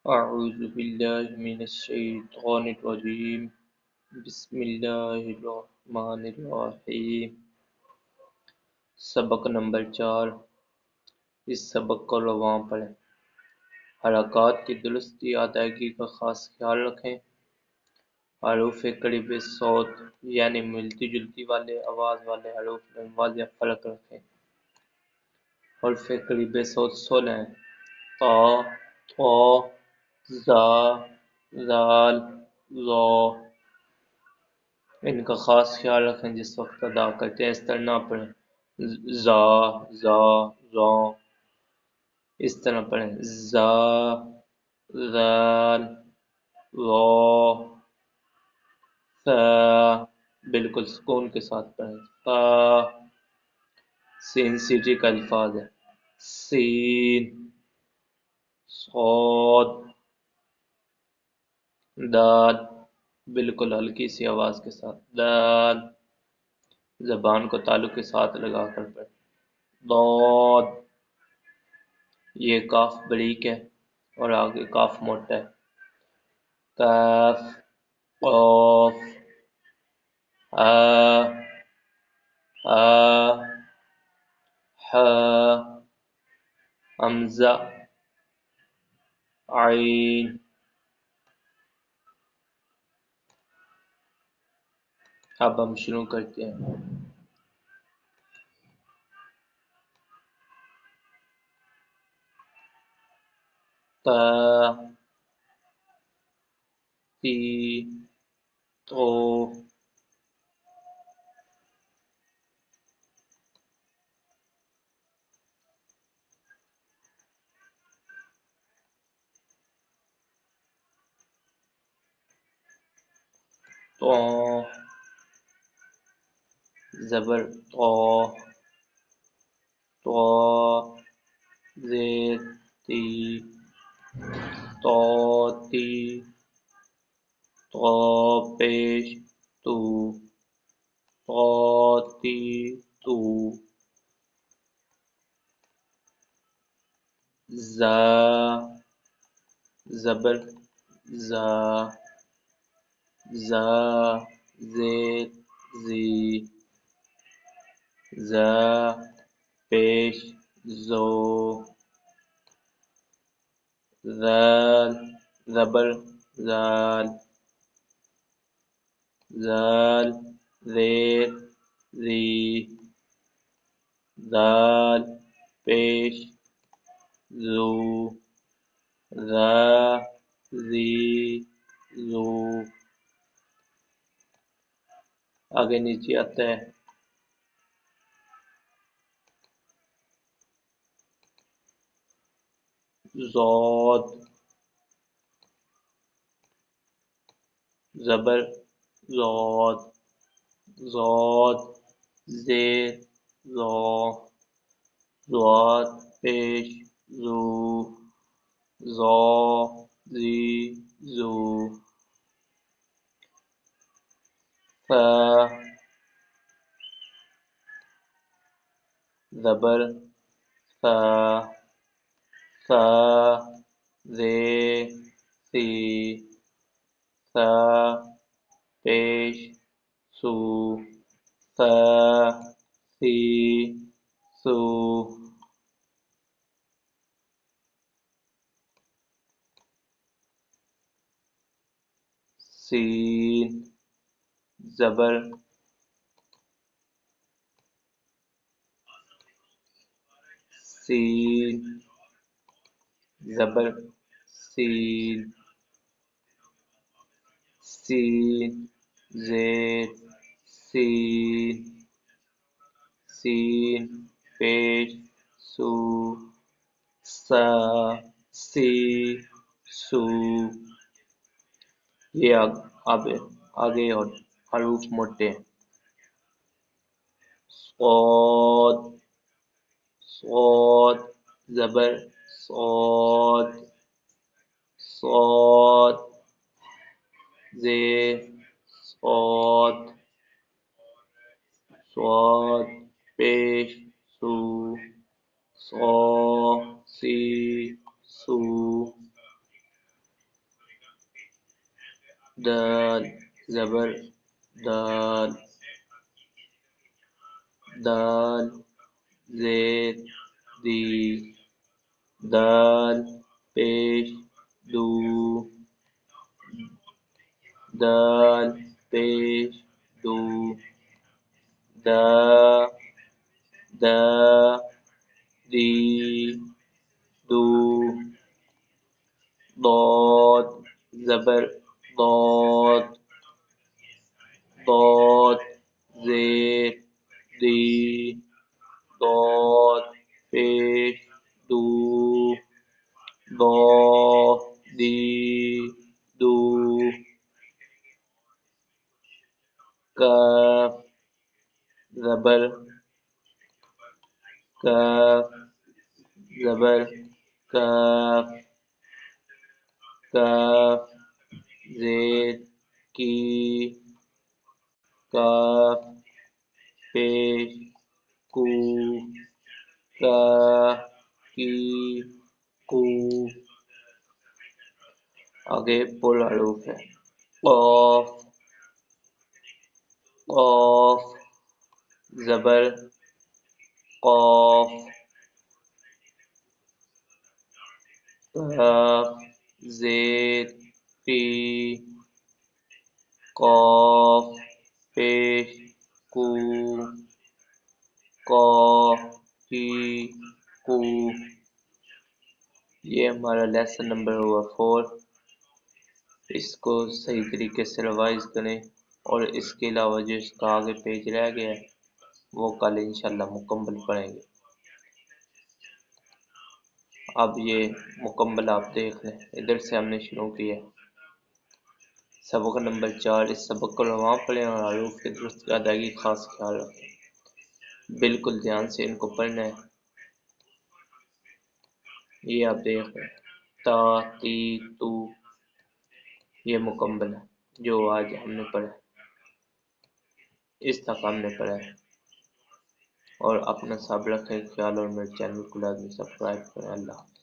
أعوذ بالله من الشيطان الرجيم بسم الله الرحمن الرحیم۔ سبق نمبر 4۔ اس سبق کو رواں پڑھیں۔ حرکات کی درستی ادائیگی کا خاص خیال رکھیں۔ حروف قریب صوت یعنی ملتی جلتی والے آواز والے حروف میں واضح فرق رکھیں۔ حروف قریب صوت 16 ہیں: طا، طا، زا، زال، ظا۔ ان کا خاص خیال رکھیں جس وقت ادا کرتے ہیں، اس طرح نہ پڑھیں زا، زا، زا، اس طرح پڑھیں زا، زال، ظا، ثا، بالکل سکون کے ساتھ پڑھیں ثا۔ سین سیٹی کا الفاظ ہے، سین، صاد، دال، بالکل ہلکی سی آواز کے ساتھ دال، زبان کو تالو کے ساتھ لگا کر پڑھیں ضاد۔ یہ کاف بریک ہے اور آگے کاف موٹا ہے، کاف، قاف، آ، آ، ح، حمزہ، عین۔ اب ہم شروع کرتے ہیں۔ تا، تی، تو، تو، زبر تو، تو، زیر تی، توتی، تو پیش تو، توتی تو، زا، زبر زا، زا، زیر زی، زا پیش زو، زال، زبر زال، زال زیر زی، زال پیش زو، زا زی زو۔ آگے نیچے آتا ہے ضاد، زبر ضاد، ضاد زیر ضا، ضاد پیش زو، ضا زی زو۔ فا، زبر فا، فا زیر سی، فا پیش سو، فا سی سو۔ سین، زبر سین، زبر سین، سین زیر سین، سین پیش سو، سا سی سو۔ یہ آگے اور حروف موٹے ہیں۔ صاد، صاد، زبر صاد، صاد زیر صاد، صاد پیش سو، صا سی سو۔ دال زبر دال دال زید دی دال پیش دو دال پیش دو دا دا دی دو ضاد زبر ضاد ضاد زید دی ضاد پیش دو ضا دی دو کاف زبر کاف زبر کاف کاف زید کی کاف پیش کو کا کی کو آگے پل حروف ہے قاف قاف زبر قاف کاف زید قی قاف پیش کو قاف کی کو یہ ہمارا لیسن نمبر ہوا 4۔ اس کو صحیح طریقے سے ریوائز کریں اور اس کے علاوہ جو اس کا آگے پیج رہ گیا ہے وہ کل انشاءاللہ مکمل پڑھیں گے۔ اب یہ مکمل آپ دیکھ لیں، ادھر سے ہم نے شروع کیا سبق نمبر 4۔ اس سبق کو رواں پڑھیں اور حروف کے درست ادائیگی خاص خیال رکھیں، بالکل دھیان سے ان کو پڑھنا ہے۔ یہ آپ دیکھ رہے ہیں تا تی تو، یہ مکمل ہے جو آج ہم نے پڑھا، اس تک ہم نے پڑھا ہے۔ اور اپنا صبر رکھیں، خیال، اور میرے چینل کو لازمی سبسکرائب کریں۔ اللہ حافظ۔